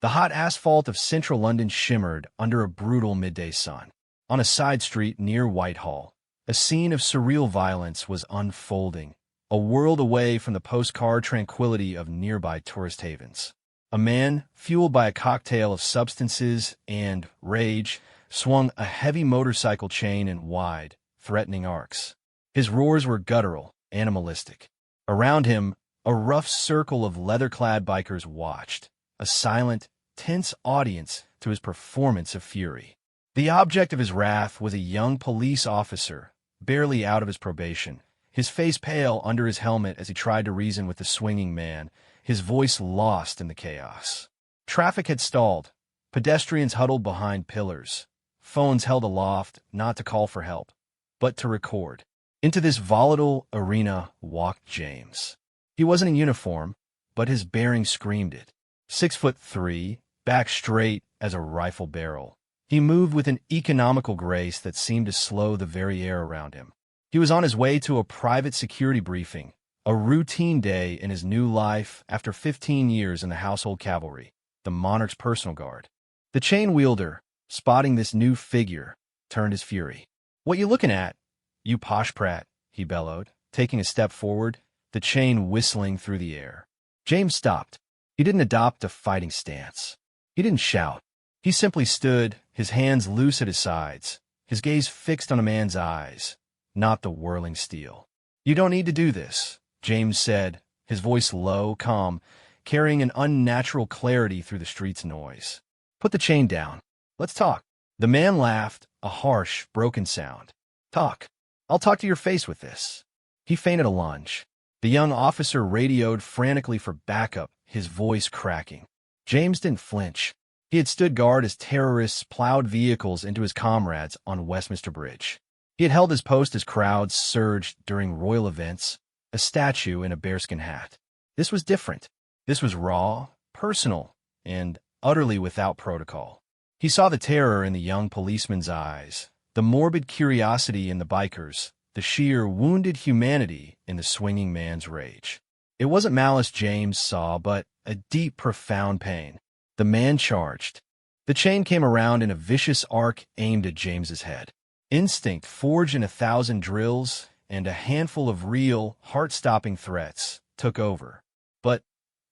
The hot asphalt of central London shimmered under a brutal midday sun. On a side street near Whitehall, a scene of surreal violence was unfolding, a world away from the postcard tranquility of nearby tourist havens. A man, fueled by a cocktail of substances and rage, swung a heavy motorcycle chain in wide, threatening arcs. His roars were guttural, animalistic. Around him, a rough circle of leather-clad bikers watched, a silent, tense audience to his performance of fury. The object of his wrath was a young police officer, barely out of his probation, his face pale under his helmet as he tried to reason with the swinging man, his voice lost in the chaos. Traffic had stalled, pedestrians huddled behind pillars, phones held aloft not to call for help, but to record. Into this volatile arena walked James. He wasn't in uniform, but his bearing screamed it. 6'3", back straight as a rifle barrel. He moved with an economical grace that seemed to slow the very air around him. He was on his way to a private security briefing, a routine day in his new life after 15 years in the household cavalry, the monarch's personal guard. The chain wielder, spotting this new figure, turned his fury. "What you looking at, you posh prat?" he bellowed, taking a step forward, the chain whistling through the air. James stopped. He didn't adopt a fighting stance. He didn't shout. He simply stood, his hands loose at his sides, his gaze fixed on a man's eyes, not the whirling steel. "You don't need to do this," James said, his voice low, calm, carrying an unnatural clarity through the street's noise. "Put the chain down. Let's talk." The man laughed, a harsh, broken sound. "Talk. I'll talk to your face with this." He feinted a lunge. The young officer radioed frantically for backup, his voice cracking. James didn't flinch. He had stood guard as terrorists plowed vehicles into his comrades on Westminster Bridge. He had held his post as crowds surged during royal events, a statue in a bearskin hat. This was different. This was raw, personal, and utterly without protocol. He saw the terror in the young policeman's eyes, the morbid curiosity in the bikers, the sheer wounded humanity in the swinging man's rage. It wasn't malice James saw, but a deep, profound pain. The man charged. The chain came around in a vicious arc aimed at James's head. Instinct forged in 1,000 drills, and a handful of real, heart-stopping threats took over. But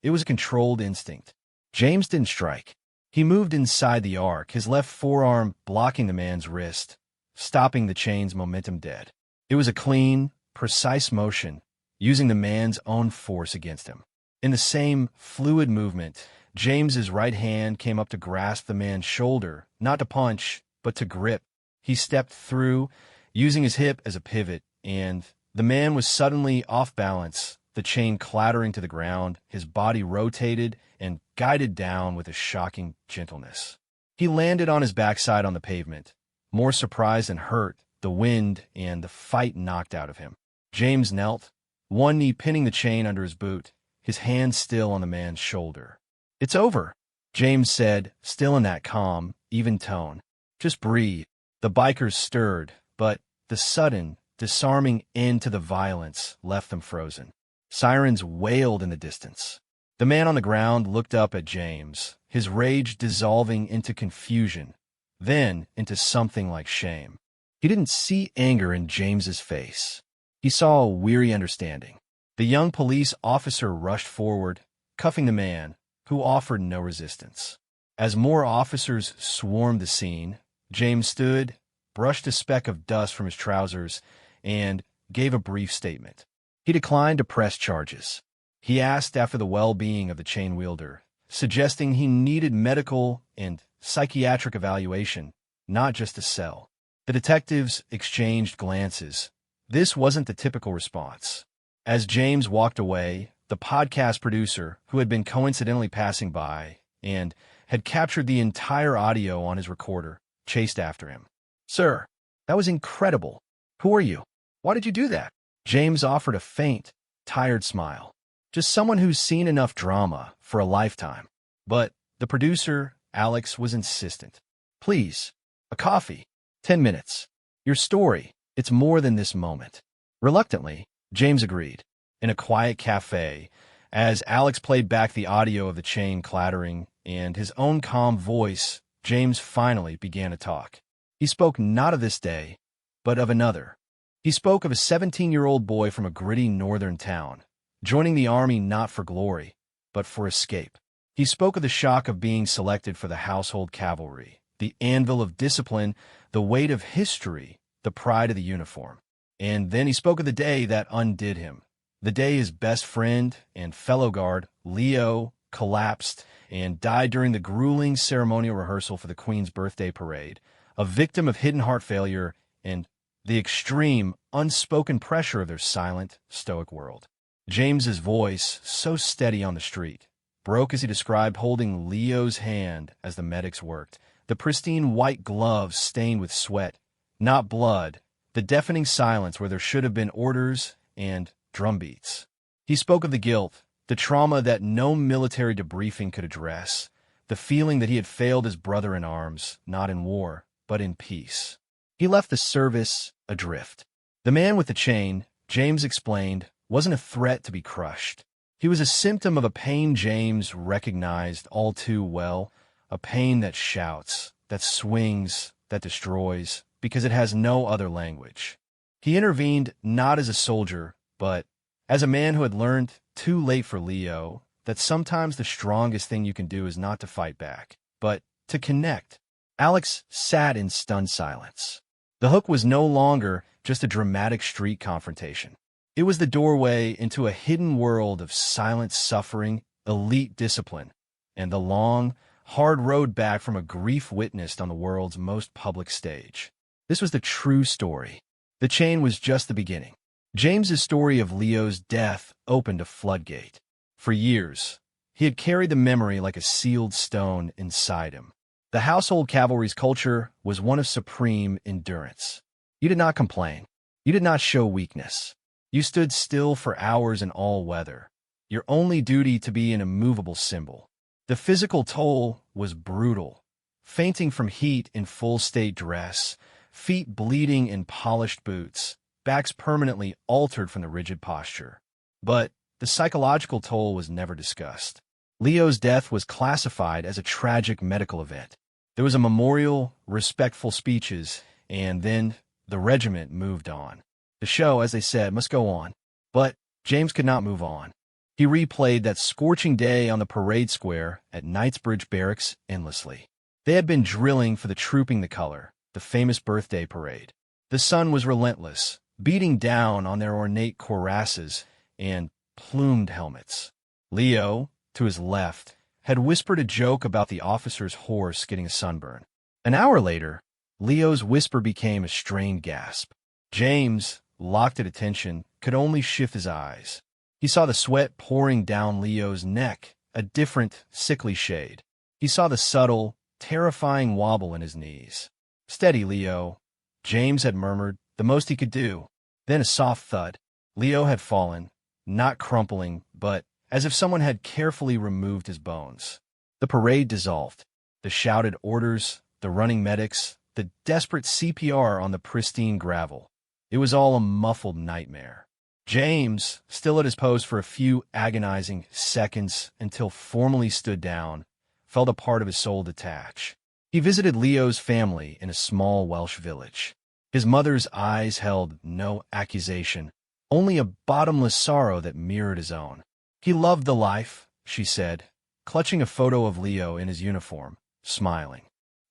it was a controlled instinct. James didn't strike. He moved inside the arc, his left forearm blocking the man's wrist, stopping the chain's momentum dead. It was a clean, precise motion, using the man's own force against him. In the same fluid movement, James's right hand came up to grasp the man's shoulder, not to punch, but to grip. He stepped through, using his hip as a pivot, and the man was suddenly off balance, the chain clattering to the ground, his body rotated and guided down with a shocking gentleness. He landed on his backside on the pavement, more surprised than hurt, the wind and the fight knocked out of him. James knelt, one knee pinning the chain under his boot, his hand still on the man's shoulder. "It's over," James said, still in that calm, even tone. "Just breathe." The bikers stirred, but the sudden, disarming end to the violence left them frozen. Sirens wailed in the distance. The man on the ground looked up at James, his rage dissolving into confusion, then into something like shame. He didn't see anger in James's face. He saw a weary understanding. The young police officer rushed forward, cuffing the man, who offered no resistance. As more officers swarmed the scene, James stood, brushed a speck of dust from his trousers, and gave a brief statement. He declined to press charges. He asked after the well-being of the chain wielder, suggesting he needed medical and psychiatric evaluation, not just a cell. The detectives exchanged glances. This wasn't the typical response. As James walked away, the podcast producer, who had been coincidentally passing by and had captured the entire audio on his recorder, chased after him. "Sir, that was incredible. Who are you? Why did you do that?" James offered a faint, tired smile. "Just someone who's seen enough drama for a lifetime." But the producer, Alex, was insistent. "Please, a coffee. 10 minutes. Your story, it's more than this moment." Reluctantly, James agreed. In a quiet cafe, as Alex played back the audio of the chain clattering and his own calm voice, James finally began to talk. He spoke not of this day, but of another. He spoke of a 17-year-old boy from a gritty northern town, joining the army not for glory, but for escape. He spoke of the shock of being selected for the household cavalry, the anvil of discipline, the weight of history, the pride of the uniform. And then he spoke of the day that undid him, the day his best friend and fellow guard, Leo, collapsed and died during the grueling ceremonial rehearsal for the Queen's birthday parade, a victim of hidden heart failure and the extreme, unspoken pressure of their silent, stoic world. James's voice, so steady on the street, broke as he described holding Leo's hand as the medics worked, the pristine white gloves stained with sweat, not blood, the deafening silence where there should have been orders and drumbeats. He spoke of the guilt, the trauma that no military debriefing could address, the feeling that he had failed his brother in arms, not in war, but in peace. He left the service adrift. The man with the chain, James explained, wasn't a threat to be crushed. He was a symptom of a pain James recognized all too well, a pain that shouts, that swings, that destroys, because it has no other language. He intervened not as a soldier, but as a man who had learned, too late for Leo, that sometimes the strongest thing you can do is not to fight back, but to connect. Alex sat in stunned silence. The hook was no longer just a dramatic street confrontation. It was the doorway into a hidden world of silent suffering, elite discipline, and the long, hard road back from a grief witnessed on the world's most public stage. This was the true story. The chain was just the beginning. James's story of Leo's death opened a floodgate. For years, he had carried the memory like a sealed stone inside him. The household cavalry's culture was one of supreme endurance. You did not complain. You did not show weakness. You stood still for hours in all weather, your only duty to be an immovable symbol. The physical toll was brutal. Fainting from heat in full-state dress, feet bleeding in polished boots, backs permanently altered from the rigid posture. But the psychological toll was never discussed. Leo's death was classified as a tragic medical event. There was a memorial, respectful speeches, and then the regiment moved on. The show, as they said, must go on. But James could not move on. He replayed that scorching day on the parade square at Knightsbridge Barracks endlessly. They had been drilling for the Trooping the Color, the famous birthday parade. The sun was relentless, beating down on their ornate cuirasses and plumed helmets. Leo, to his left, had whispered a joke about the officer's horse getting a sunburn. An hour later, Leo's whisper became a strained gasp. James, locked at attention, could only shift his eyes. He saw the sweat pouring down Leo's neck, a different, sickly shade. He saw the subtle, terrifying wobble in his knees. "Steady, Leo," James had murmured, the most he could do. Then a soft thud. Leo had fallen, not crumpling, but as if someone had carefully removed his bones. The parade dissolved. The shouted orders, the running medics, the desperate CPR on the pristine gravel. It was all a muffled nightmare. James, still at his post for a few agonizing seconds until formally stood down, felt a part of his soul detach. He visited Leo's family in a small Welsh village. His mother's eyes held no accusation, only a bottomless sorrow that mirrored his own. He loved the life, she said, clutching a photo of Leo in his uniform, smiling.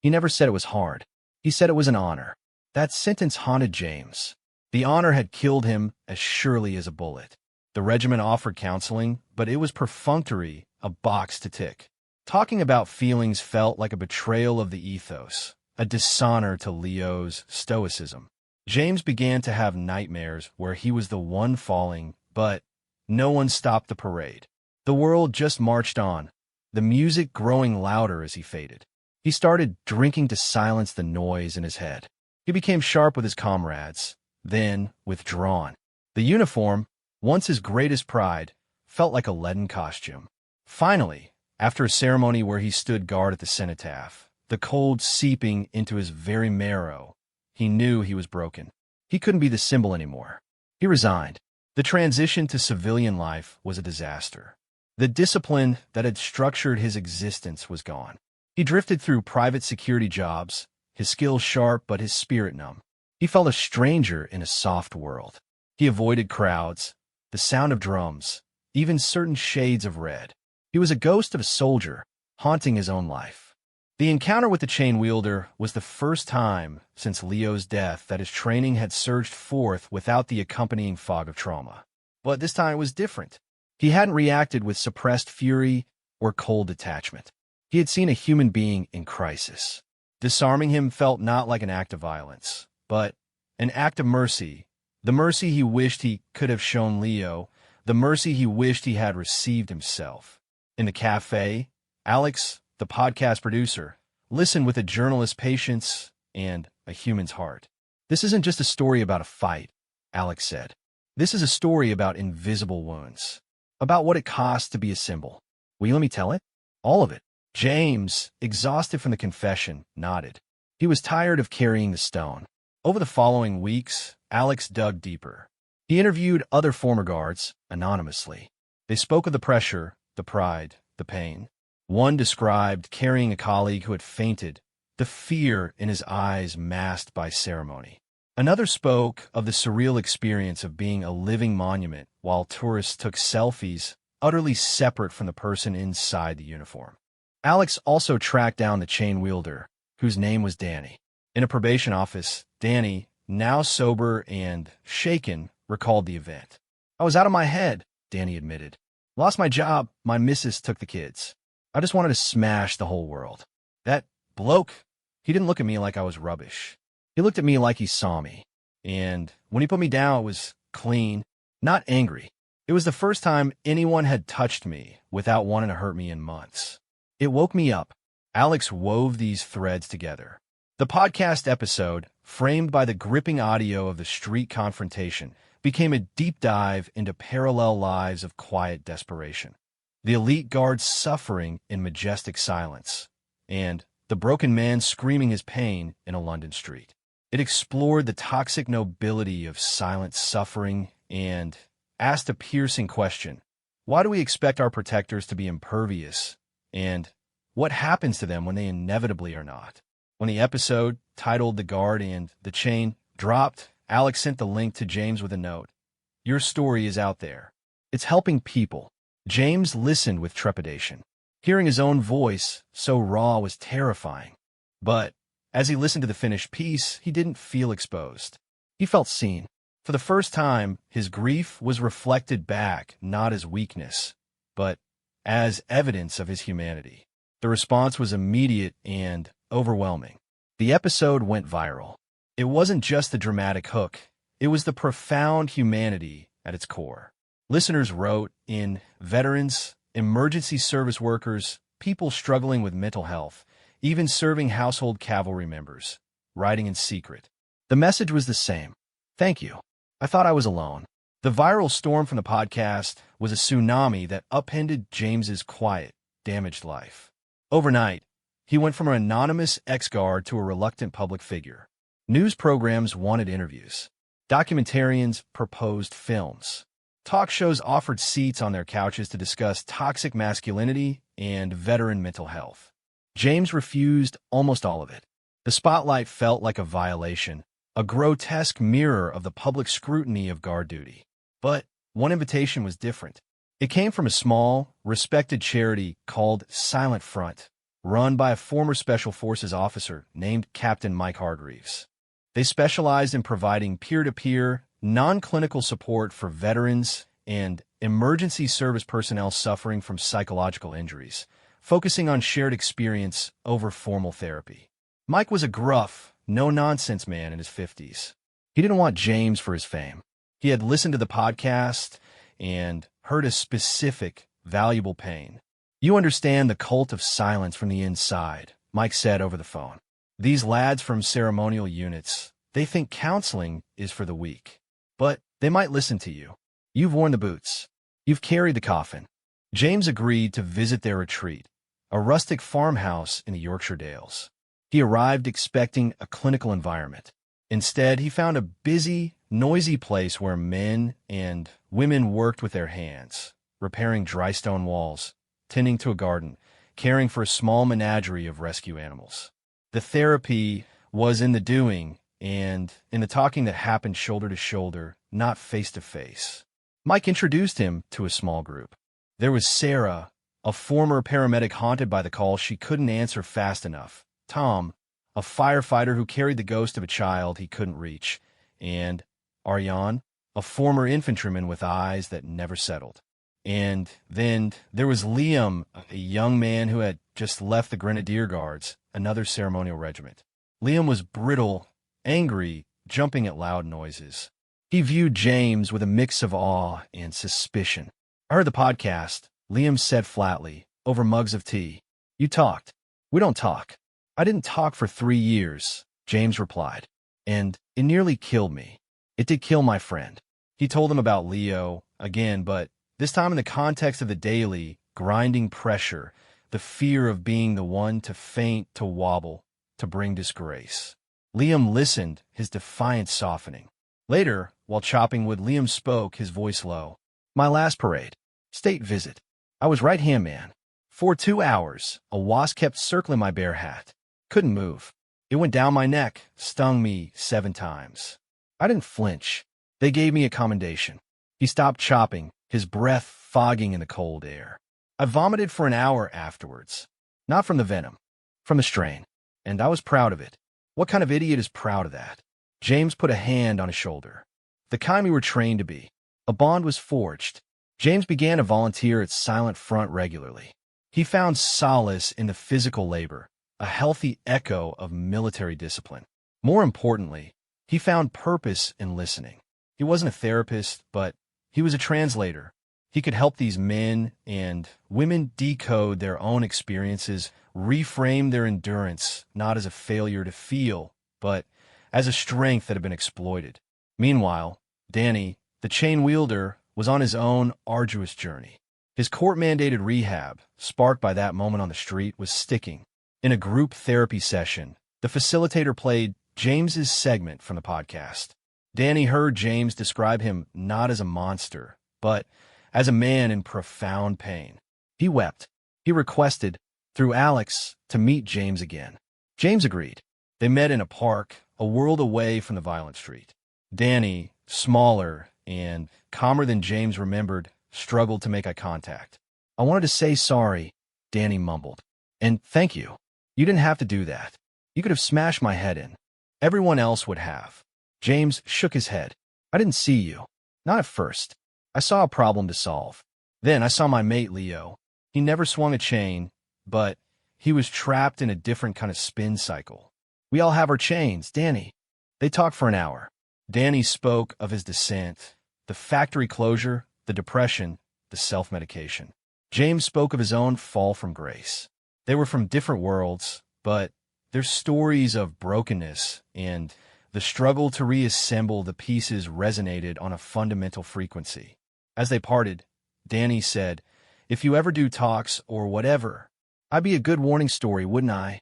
He never said it was hard. He said it was an honor. That sentence haunted James. The honor had killed him as surely as a bullet. The regiment offered counseling, but it was perfunctory, a box to tick. Talking about feelings felt like a betrayal of the ethos, a dishonor to Leo's stoicism. James began to have nightmares where he was the one falling, but no one stopped the parade. The world just marched on, the music growing louder as he faded. He started drinking to silence the noise in his head. He became sharp with his comrades, then withdrawn. The uniform, once his greatest pride, felt like a leaden costume. Finally, after a ceremony where he stood guard at the cenotaph, the cold seeping into his very marrow, he knew he was broken. He couldn't be the symbol anymore. He resigned. The transition to civilian life was a disaster. The discipline that had structured his existence was gone. He drifted through private security jobs, his skills sharp but his spirit numb. He felt a stranger in a soft world. He avoided crowds, the sound of drums, even certain shades of red. He was a ghost of a soldier, haunting his own life. The encounter with the chain wielder was the first time since Leo's death that his training had surged forth without the accompanying fog of trauma. But this time it was different. He hadn't reacted with suppressed fury or cold detachment. He had seen a human being in crisis. Disarming him felt not like an act of violence, but an act of mercy, the mercy he wished he could have shown Leo, the mercy he wished he had received himself. In the cafe, Alex, the podcast producer, listened with a journalist's patience and a human's heart. "This isn't just a story about a fight," Alex said. "This is a story about invisible wounds, about what it costs to be a symbol. Will you let me tell it? All of it." James, exhausted from the confession, nodded. He was tired of carrying the stone. Over the following weeks, Alex dug deeper. He interviewed other former guards, anonymously. They spoke of the pressure, the pride, the pain. One described carrying a colleague who had fainted, the fear in his eyes masked by ceremony. Another spoke of the surreal experience of being a living monument while tourists took selfies, utterly separate from the person inside the uniform. Alex also tracked down the chain wielder, whose name was Danny. In a probation office, Danny, now sober and shaken, recalled the event. "I was out of my head," Danny admitted. "Lost my job, my missus took the kids. I just wanted to smash the whole world. That bloke, he didn't look at me like I was rubbish. He looked at me like he saw me. And when he put me down, it was clean, not angry. It was the first time anyone had touched me without wanting to hurt me in months. It woke me up." Alex wove these threads together. The podcast episode, framed by the gripping audio of the street confrontation, became a deep dive into parallel lives of quiet desperation. The elite guards suffering in majestic silence, and the broken man screaming his pain in a London street. It explored the toxic nobility of silent suffering and asked a piercing question: why do we expect our protectors to be impervious, and what happens to them when they inevitably are not? When the episode, titled "The Guard and the Chain," dropped, Alex sent the link to James with a note. "Your story is out there. It's helping people." James listened with trepidation. Hearing his own voice, so raw, was terrifying. But as he listened to the finished piece, he didn't feel exposed. He felt seen. For the first time, his grief was reflected back not as weakness, but as evidence of his humanity. The response was immediate and overwhelming. The episode went viral. It wasn't just the dramatic hook. It was the profound humanity at its core. Listeners wrote in: veterans, emergency service workers, people struggling with mental health, even serving household cavalry members, writing in secret. The message was the same. "Thank you. I thought I was alone." The viral storm from the podcast was a tsunami that upended James's quiet, damaged life. Overnight, he went from an anonymous ex-guard to a reluctant public figure. News programs wanted interviews. Documentarians proposed films. Talk shows offered seats on their couches to discuss toxic masculinity and veteran mental health. James refused almost all of it. The spotlight felt like a violation, a grotesque mirror of the public scrutiny of guard duty. But one invitation was different. It came from a small, respected charity called Silent Front, run by a former Special Forces officer named Captain Mike Hargreaves. They specialized in providing peer-to-peer, non-clinical support for veterans and emergency service personnel suffering from psychological injuries, focusing on shared experience over formal therapy. Mike was a gruff, no-nonsense man in his 50s. He didn't want James for his fame. He had listened to the podcast and heard a specific, valuable pain. "You understand the cult of silence from the inside," Mike said over the phone. "These lads from ceremonial units, they think counseling is for the weak. But they might listen to you. You've worn the boots. You've carried the coffin." James agreed to visit their retreat, a rustic farmhouse in the Yorkshire Dales. He arrived expecting a clinical environment. Instead, he found a busy, noisy place where men and women worked with their hands, repairing dry stone walls, tending to a garden, caring for a small menagerie of rescue animals. The therapy was in the doing and in the talking that happened shoulder to shoulder, not face to face. Mike introduced him to a small group. There was Sarah, a former paramedic haunted by the call she couldn't answer fast enough. Tom, a firefighter who carried the ghost of a child he couldn't reach. And Aryan, a former infantryman with eyes that never settled. And then there was Liam, a young man who had just left the Grenadier Guards, another ceremonial regiment. Liam was brittle, angry, jumping at loud noises. He viewed James with a mix of awe and suspicion. "I heard the podcast," Liam said flatly, over mugs of tea. "You talked." "We don't talk." "I didn't talk for 3 years," James replied. "And it nearly killed me. It did kill my friend." He told him about Leo again, but this time in the context of the daily, grinding pressure, the fear of being the one to faint, to wobble, to bring disgrace. Liam listened, his defiance softening. Later, while chopping wood, Liam spoke, his voice low. "My last parade. State visit. I was right-hand man. For 2 hours, a wasp kept circling my bare hat. Couldn't move. It went down my neck, stung me 7 times. I didn't flinch. They gave me a commendation." He stopped chopping, his breath fogging in the cold air. "I vomited for an hour afterwards. Not from the venom, from the strain. And I was proud of it." "What kind of idiot is proud of that?" James put a hand on his shoulder. "The kind we were trained to be." A bond was forged. James began to volunteer at Silent Front regularly. He found solace in the physical labor, a healthy echo of military discipline. More importantly, he found purpose in listening. He wasn't a therapist, but he was a translator. He could help these men and women decode their own experiences, reframe their endurance, not as a failure to feel, but as a strength that had been exploited. Meanwhile, Danny, the chain wielder, was on his own arduous journey. His court-mandated rehab, sparked by that moment on the street, was sticking. In a group therapy session, the facilitator played James's segment from the podcast. Danny heard James describe him not as a monster, but as a man in profound pain. He wept. He requested, through Alex, to meet James again. James agreed. They met in a park, a world away from the violent street. Danny, smaller and calmer than James remembered, struggled to make eye contact. "I wanted to say sorry," Danny mumbled. "And thank you. You didn't have to do that. You could have smashed my head in. Everyone else would have." James shook his head. "I didn't see you. Not at first. I saw a problem to solve. Then I saw my mate Leo. He never swung a chain, but he was trapped in a different kind of spin cycle. We all have our chains, Danny." They talked for an hour. Danny spoke of his descent, the factory closure, the depression, the self-medication. James spoke of his own fall from grace. They were from different worlds, but their stories of brokenness and the struggle to reassemble the pieces resonated on a fundamental frequency. As they parted, Danny said, "If you ever do talks or whatever, I'd be a good warning story, wouldn't I?"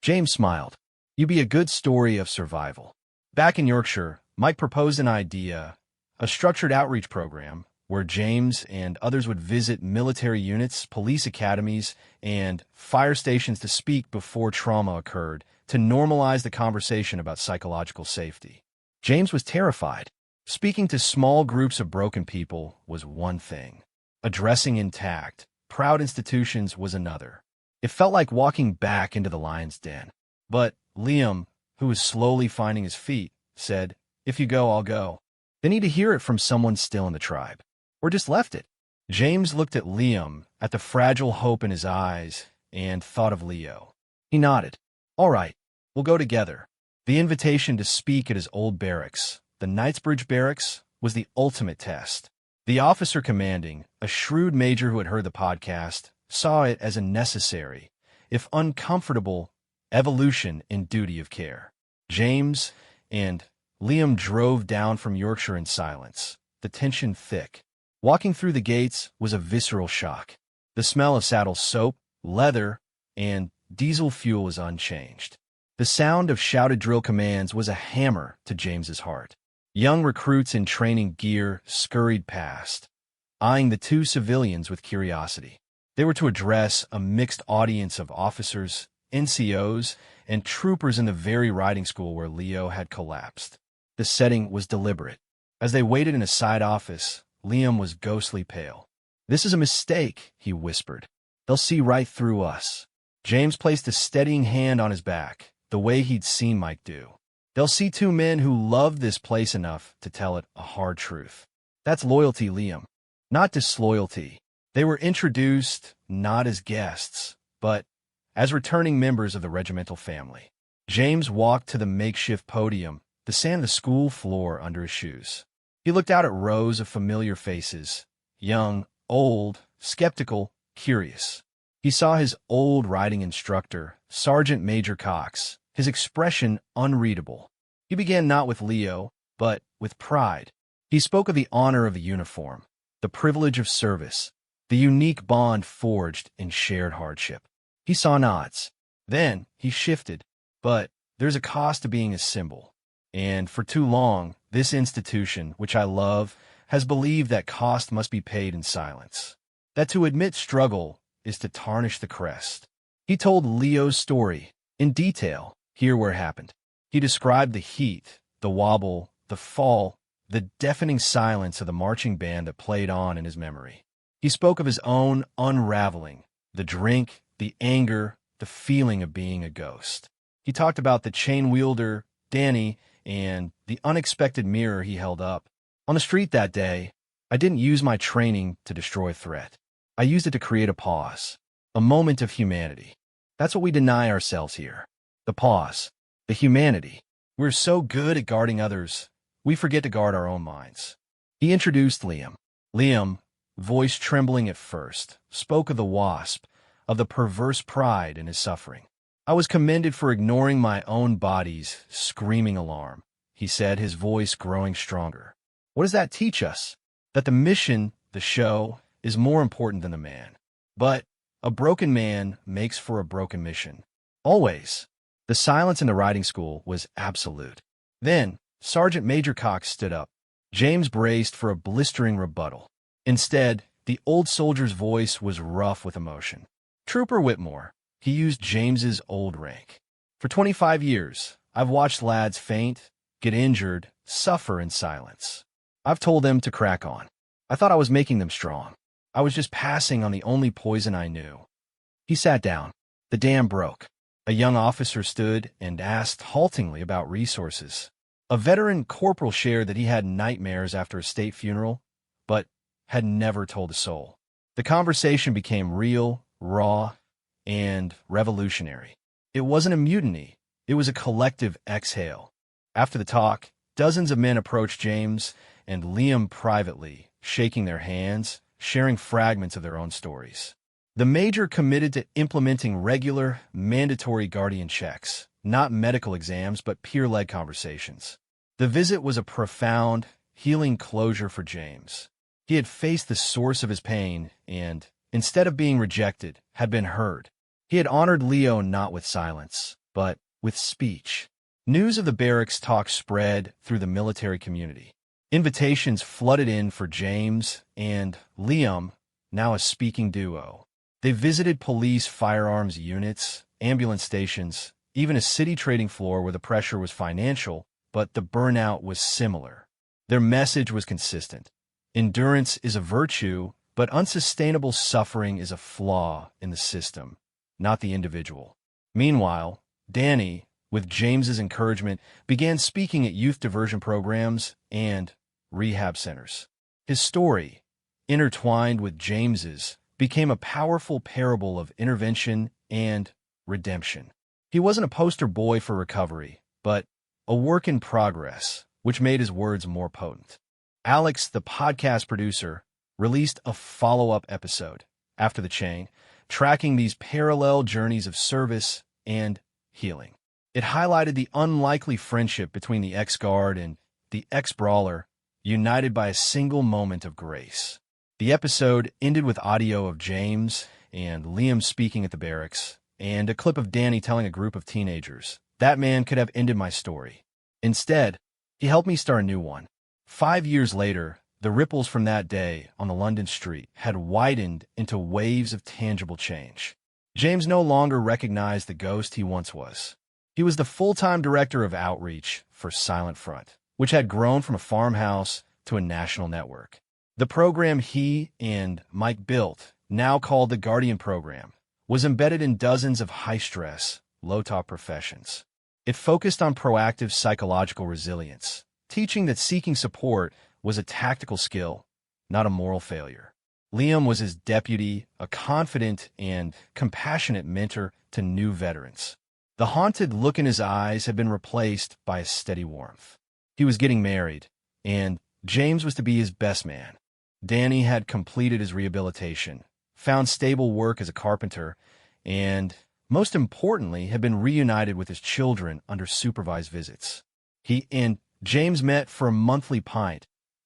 James smiled. "You'd be a good story of survival." Back in Yorkshire, Mike proposed an idea, a structured outreach program where James and others would visit military units, police academies, and fire stations to speak before trauma occurred, to normalize the conversation about psychological safety. James was terrified. Speaking to small groups of broken people was one thing. Addressing intact, proud institutions was another. It felt like walking back into the lion's den. But Liam, who was slowly finding his feet, said, "If you go, I'll go." They need to hear it from someone still in the tribe. Or just left it. James looked at Liam, at the fragile hope in his eyes, and thought of Leo. He nodded. "All right, we'll go together." The invitation to speak at his old barracks, the Knightsbridge Barracks, was the ultimate test. The officer commanding, a shrewd major who had heard the podcast, saw it as a necessary, if uncomfortable, evolution in duty of care. James and Liam drove down from Yorkshire in silence, the tension thick. Walking through the gates was a visceral shock. The smell of saddle soap, leather, and diesel fuel was unchanged. The sound of shouted drill commands was a hammer to James's heart. Young recruits in training gear scurried past. eyeing the two civilians with curiosity. They were to address a mixed audience of officers, NCOs, and troopers in the very riding school where Leo had collapsed. The setting was deliberate. As they waited in a side office, Liam was ghostly pale. "This is a mistake," he whispered. "They'll see right through us." James placed a steadying hand on his back, the way he'd seen Mike do. "They'll see two men who loved this place enough to tell it a hard truth. That's loyalty, Liam, not disloyalty." They were introduced not as guests, but as returning members of the regimental family. James walked to the makeshift podium, the sand of the school floor under his shoes. He looked out at rows of familiar faces, young, old, skeptical, curious. He saw his old riding instructor, Sergeant Major Cox, his expression unreadable. He began not with Leo, but with pride. He spoke of the honor of the uniform, the privilege of service, the unique bond forged in shared hardship. He saw nods. Then he shifted. "But there's a cost to being a symbol. And for too long, this institution, which I love, has believed that cost must be paid in silence. That to admit struggle is to tarnish the crest." He told Leo's story in detail, here where it happened. He described the heat, the wobble, the fall, the deafening silence of the marching band that played on in his memory. He spoke of his own unraveling, the drink, the anger, the feeling of being a ghost. He talked about the chain wielder, Danny, and the unexpected mirror he held up. "On the street that day, I didn't use my training to destroy a threat. I used it to create a pause, a moment of humanity. That's what we deny ourselves here. The pause, the humanity. We're so good at guarding others, we forget to guard our own minds." He introduced Liam. Liam, voice trembling at first, spoke of the wasp, of the perverse pride in his suffering. "I was commended for ignoring my own body's screaming alarm," he said, his voice growing stronger. "What does that teach us? That the mission, the show, is more important than the man. But a broken man makes for a broken mission. Always." The silence in the riding school was absolute. Then Sergeant Major Cox stood up. James braced for a blistering rebuttal. Instead, the old soldier's voice was rough with emotion. "Trooper Whitmore," he used James's old rank. "For 25 years, I've watched lads faint, get injured, suffer in silence. I've told them to crack on. I thought I was making them strong. I was just passing on the only poison I knew." He sat down. The dam broke. A young officer stood and asked haltingly about resources. A veteran corporal shared that he had nightmares after a state funeral, but had never told a soul. The conversation became real, raw, and revolutionary. It wasn't a mutiny. It was a collective exhale. After the talk, dozens of men approached James and Liam privately, shaking their hands, sharing fragments of their own stories. The major committed to implementing regular, mandatory guardian checks, not medical exams, but peer-led conversations. The visit was a profound, healing closure for James. He had faced the source of his pain and, instead of being rejected, had been heard. He had honored Leo not with silence, but with speech. News of the barracks talk spread through the military community. Invitations flooded in for James and Liam, now a speaking duo. They visited police firearms units, ambulance stations, even a city trading floor where the pressure was financial, but the burnout was similar. Their message was consistent. Endurance is a virtue, but unsustainable suffering is a flaw in the system, not the individual. Meanwhile, Danny, with James's encouragement, began speaking at youth diversion programs and rehab centers. His story, intertwined with James's, became a powerful parable of intervention and redemption. He wasn't a poster boy for recovery, but a work in progress, which made his words more potent. Alex, the podcast producer, released a follow-up episode after the chain, tracking these parallel journeys of service and healing. It highlighted the unlikely friendship between the ex-guard and the ex-brawler, united by a single moment of grace. The episode ended with audio of James and Liam speaking at the barracks, and a clip of Danny telling a group of teenagers, "That man could have ended my story. Instead, he helped me start a new one." 5 years later, The ripples from that day on the London street had widened into waves of tangible change. James no longer recognized the ghost he once was. He was the full-time director of outreach for Silent Front, which had grown from a farmhouse to a national network. The program he and Mike built, now called the Guardian Program, was embedded in dozens of high-stress, low-top professions. It focused on proactive psychological resilience, teaching that seeking support was a tactical skill, not a moral failure. Liam was his deputy, a confident and compassionate mentor to new veterans. The haunted look in his eyes had been replaced by a steady warmth. He was getting married, and James was to be his best man. Danny had completed his rehabilitation, found stable work as a carpenter, and, most importantly, had been reunited with his children under supervised visits. He and James met for a monthly pint,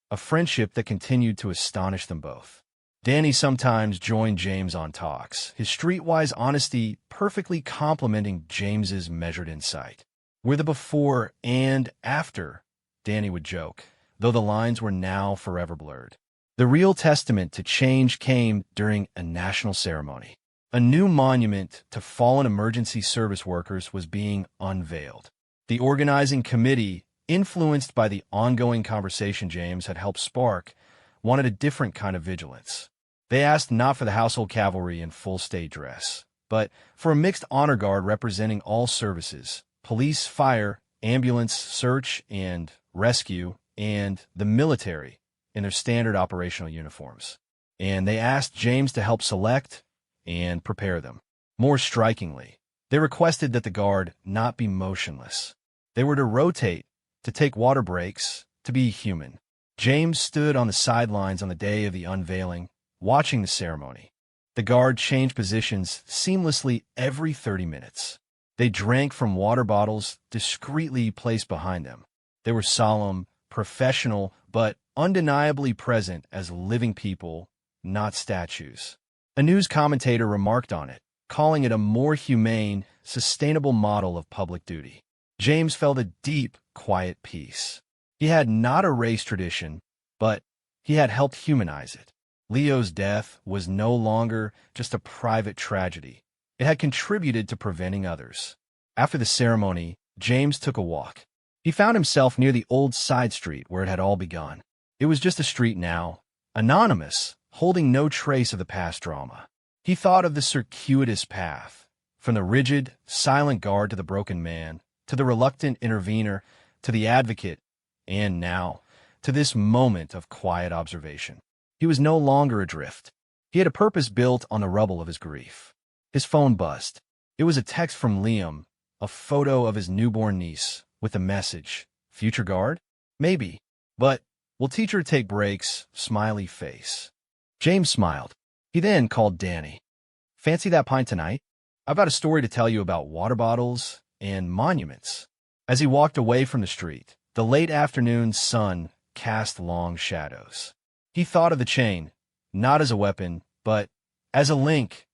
a friendship that continued to astonish them both. Danny sometimes joined James on talks, his streetwise honesty perfectly complementing James's measured insight. "We're the before and after," Danny would joke, though the lines were now forever blurred. The real testament to change came during a national ceremony. A new monument to fallen emergency service workers was being unveiled. The organizing committee, influenced by the ongoing conversation James had helped spark, wanted a different kind of vigilance. They asked not for the household cavalry in full state dress, but for a mixed honor guard representing all services: police, fire, ambulance, search and rescue, and the military in their standard operational uniforms. And they asked James to help select and prepare them. More strikingly, they requested that the guard not be motionless. They were to rotate, to take water breaks, to be human. James stood on the sidelines on the day of the unveiling, watching the ceremony. The guard changed positions seamlessly every 30 minutes. They drank from water bottles discreetly placed behind them. They were solemn, professional, but undeniably present as living people, not statues. A news commentator remarked on it, calling it a more humane, sustainable model of public duty. James felt a deep, quiet peace. He had not erased tradition, but he had helped humanize it. Leo's death was no longer just a private tragedy. It had contributed to preventing others. After the ceremony, James took a walk. He found himself near the old side street where it had all begun. It was just a street now, anonymous, holding no trace of the past drama. He thought of the circuitous path, from the rigid, silent guard to the broken man, to the reluctant intervener, to the advocate, and now, to this moment of quiet observation. He was no longer adrift. He had a purpose built on the rubble of his grief. His phone buzzed. It was a text from Liam, a photo of his newborn niece, with the message, "Future guard? Maybe. But we'll teach her to take breaks," smiley face. James smiled. He then called Danny. "Fancy that pint tonight? I've got a story to tell you about water bottles and monuments." As he walked away from the street, the late afternoon sun cast long shadows. He thought of the chain, not as a weapon, but as a link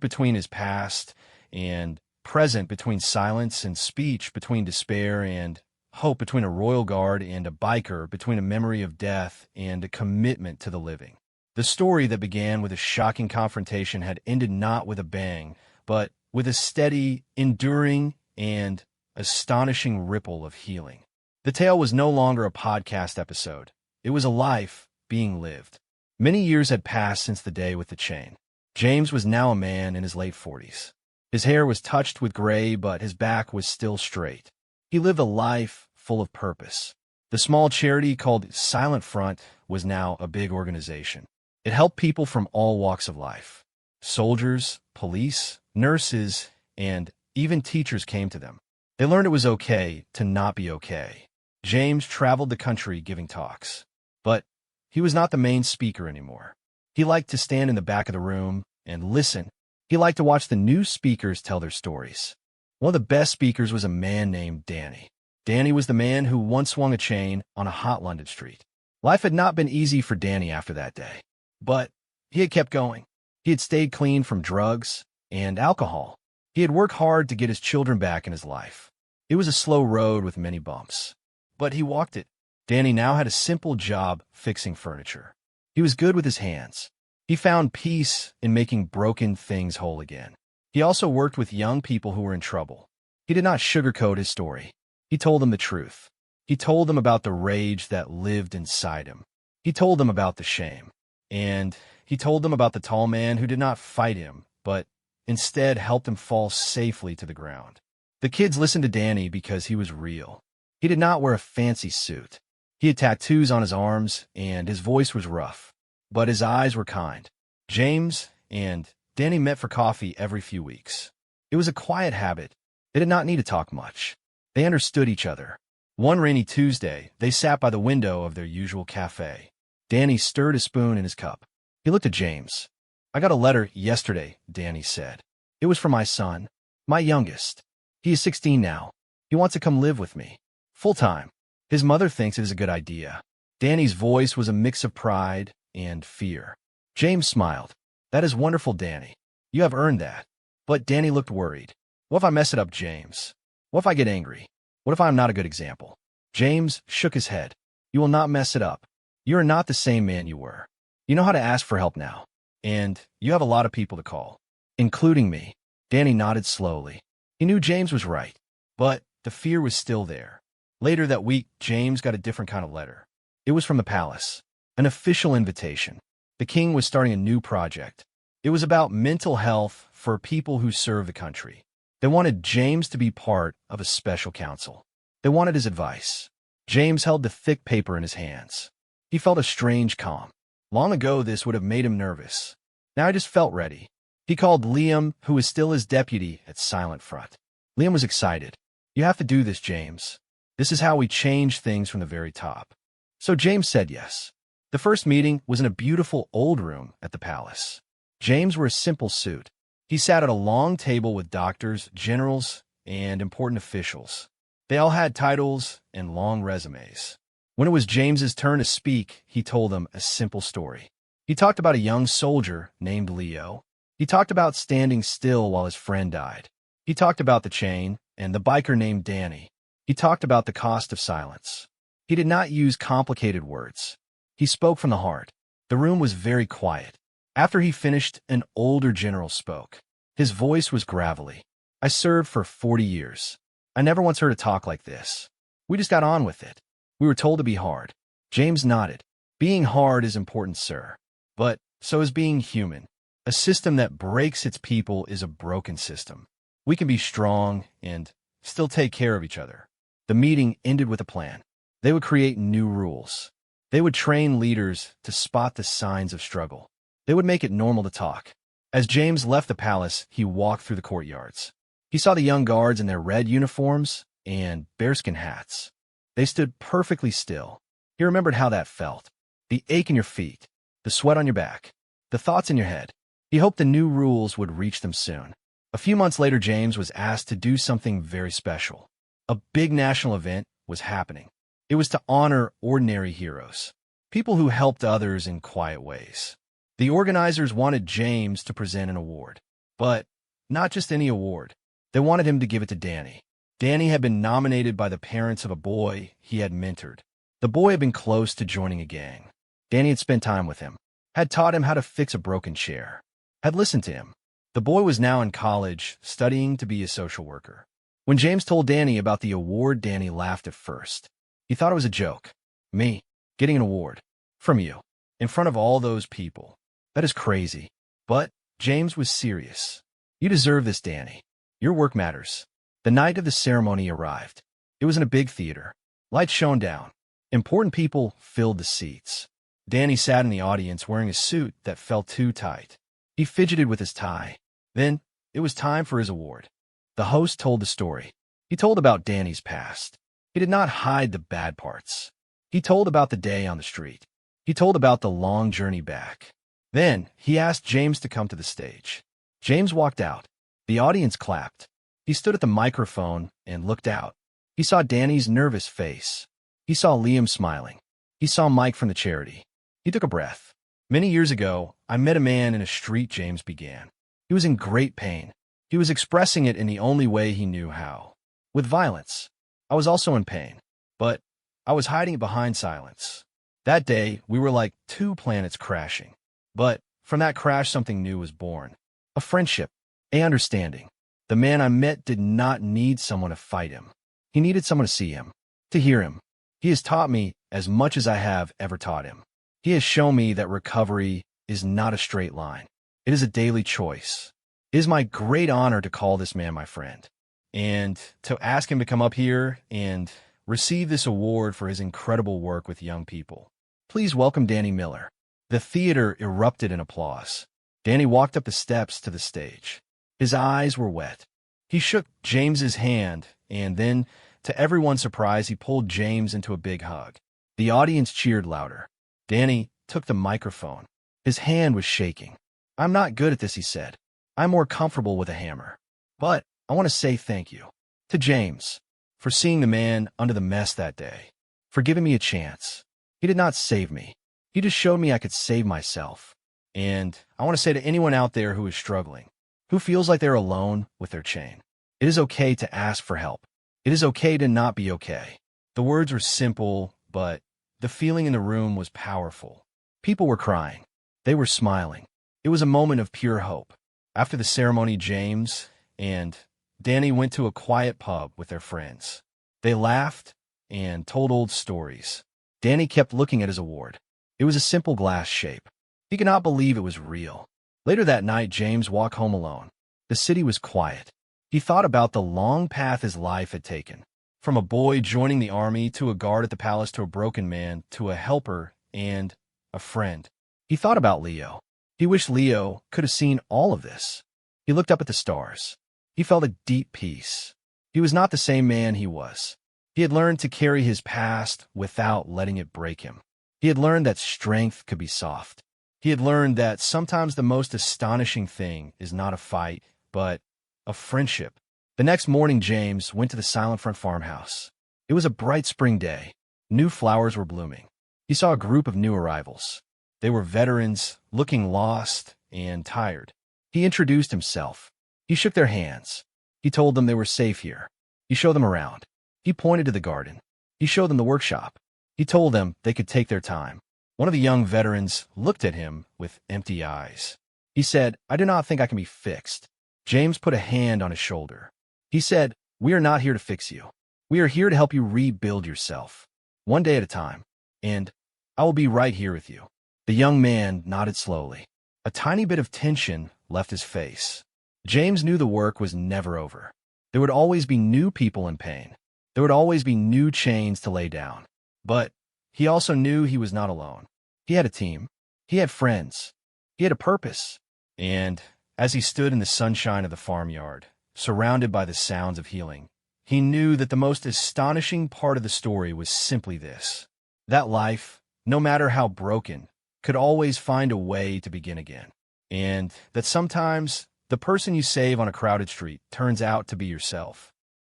between his past and present, between silence and speech, between despair and hope, between a royal guard and a biker, between a memory of death and a commitment to the living. The story that began with a shocking confrontation had ended not with a bang, but with a steady, enduring, and astonishing ripple of healing. The tale was no longer a podcast episode. It was a life being lived. Many years had passed since the day with the chain. James was now a man in his late 40s. His hair was touched with gray, but his back was still straight. He lived a life full of purpose. The small charity called Silent Front was now a big organization. It helped people from all walks of life. Soldiers, police, nurses, and even teachers came to them. They learned it was okay to not be okay. James traveled the country giving talks. But he was not the main speaker anymore. He liked to stand in the back of the room and listen. He liked to watch the new speakers tell their stories. One of the best speakers was a man named Danny. Danny was the man who once swung a chain on a hot London street. Life had not been easy for Danny after that day. But he had kept going. He had stayed clean from drugs and alcohol. He had worked hard to get his children back in his life. It was a slow road with many bumps. But he walked it. Danny now had a simple job fixing furniture. He was good with his hands. He found peace in making broken things whole again. He also worked with young people who were in trouble. He did not sugarcoat his story. He told them the truth. He told them about the rage that lived inside him. He told them about the shame. And he told them about the tall man who did not fight him, but instead helped him fall safely to the ground. The kids listened to Danny because he was real. He did not wear a fancy suit. He had tattoos on his arms, and his voice was rough, but his eyes were kind. James and Danny met for coffee every few weeks. It was a quiet habit. They did not need to talk much. They understood each other. One rainy Tuesday, they sat by the window of their usual cafe. Danny stirred a spoon in his cup. He looked at James. "I got a letter yesterday," Danny said. "It was from my son, my youngest. He is 16 now. He wants to come live with me, full-time. His mother thinks it is a good idea." Danny's voice was a mix of pride and fear. James smiled. "That is wonderful, Danny. You have earned that." But Danny looked worried. "What if I mess it up, James? What if I get angry? What if I am not a good example?" James shook his head. "You will not mess it up. You are not the same man you were. You know how to ask for help now. And you have a lot of people to call, including me." Danny nodded slowly. He knew James was right, but the fear was still there. Later that week, James got a different kind of letter. It was from the palace, an official invitation. The king was starting a new project. It was about mental health for people who serve the country. They wanted James to be part of a special council. They wanted his advice. James held the thick paper in his hands. He felt a strange calm. Long ago, this would have made him nervous. Now he just felt ready. He called Liam, who was still his deputy at Silent Front. Liam was excited. "You have to do this, James. This is how we change things from the very top." So James said yes. The first meeting was in a beautiful old room at the palace. James wore a simple suit. He sat at a long table with doctors, generals, and important officials. They all had titles and long resumes. When it was James's turn to speak, he told them a simple story. He talked about a young soldier named Leo. He talked about standing still while his friend died. He talked about the chain and the biker named Danny. He talked about the cost of silence. He did not use complicated words. He spoke from the heart. The room was very quiet. After he finished, an older general spoke. His voice was gravelly. "I served for 40 years. I never once heard a talk like this. We just got on with it. We were told to be hard." James nodded. "Being hard is important, sir. But so is being human. A system that breaks its people is a broken system. We can be strong and still take care of each other." The meeting ended with a plan. They would create new rules. They would train leaders to spot the signs of struggle. They would make it normal to talk. As James left the palace, he walked through the courtyards. He saw the young guards in their red uniforms and bearskin hats. They stood perfectly still. He remembered how that felt. The ache in your feet, the sweat on your back, the thoughts in your head. He hoped the new rules would reach them soon. A few months later, James was asked to do something very special. A big national event was happening. It was to honor ordinary heroes, people who helped others in quiet ways. The organizers wanted James to present an award, but not just any award. They wanted him to give it to Danny. Danny had been nominated by the parents of a boy he had mentored. The boy had been close to joining a gang. Danny had spent time with him, had taught him how to fix a broken chair, had listened to him. The boy was now in college, studying to be a social worker. When James told Danny about the award, Danny laughed at first. He thought it was a joke. "Me? Getting an award? From you? In front of all those people? That is crazy." But James was serious. "You deserve this, Danny. Your work matters." The night of the ceremony arrived. It was in a big theater. Lights shone down. Important people filled the seats. Danny sat in the audience wearing a suit that felt too tight. He fidgeted with his tie. Then it was time for his award. The host told the story. He told about Danny's past. He did not hide the bad parts. He told about the day on the street. He told about the long journey back. Then he asked James to come to the stage. James walked out. The audience clapped. He stood at the microphone and looked out. He saw Danny's nervous face. He saw Liam smiling. He saw Mike from the charity. He took a breath. "Many years ago, I met a man in a street," James began. "He was in great pain. He was expressing it in the only way he knew how, with violence. I was also in pain, but I was hiding behind silence. That day, we were like two planets crashing. But from that crash, something new was born. A friendship, a understanding. The man I met did not need someone to fight him. He needed someone to see him, to hear him. He has taught me as much as I have ever taught him. He has shown me that recovery is not a straight line. It is a daily choice. It is my great honor to call this man my friend, and to ask him to come up here and receive this award for his incredible work with young people. Please welcome Danny Miller. The theater erupted in applause. Danny walked up the steps to the stage. His eyes were wet. He shook James's hand, and then, to everyone's surprise, he pulled James into a big hug. The audience cheered louder. Danny took the microphone. His hand was shaking. "I'm not good at this," he said. "I'm more comfortable with a hammer. But I want to say thank you to James for seeing the man under the mess that day, for giving me a chance. He did not save me. He just showed me I could save myself. And I want to say to anyone out there who is struggling, who feels like they're alone with their chain, it is okay to ask for help. It is okay to not be okay." The words were simple, but the feeling in the room was powerful. People were crying. They were smiling. It was a moment of pure hope. After the ceremony, James and Danny went to a quiet pub with their friends. They laughed and told old stories. Danny kept looking at his award. It was a simple glass shape. He could not believe it was real. Later that night, James walked home alone. The city was quiet. He thought about the long path his life had taken. From a boy joining the army, to a guard at the palace, to a broken man, to a helper and a friend. He thought about Leo. He wished Leo could have seen all of this. He looked up at the stars. He felt a deep peace. He was not the same man he was. He had learned to carry his past without letting it break him. He had learned that strength could be soft. He had learned that sometimes the most astonishing thing is not a fight, but a friendship. The next morning, James went to the Silent Front farmhouse. It was a bright spring day. New flowers were blooming. He saw a group of new arrivals. They were veterans, looking lost and tired. He introduced himself. He shook their hands. He told them they were safe here. He showed them around. He pointed to the garden. He showed them the workshop. He told them they could take their time. One of the young veterans looked at him with empty eyes. He said, "I do not think I can be fixed." James put a hand on his shoulder. He said, "We are not here to fix you. We are here to help you rebuild yourself, one day at a time. And I will be right here with you." The young man nodded slowly. A tiny bit of tension left his face. James knew the work was never over. There would always be new people in pain. There would always be new chains to lay down. But he also knew he was not alone. He had a team. He had friends. He had a purpose. And as he stood in the sunshine of the farmyard, surrounded by the sounds of healing, he knew that the most astonishing part of the story was simply this: that life, no matter how broken, could always find a way to begin again. And that sometimes the person you save on a crowded street turns out to be yourself.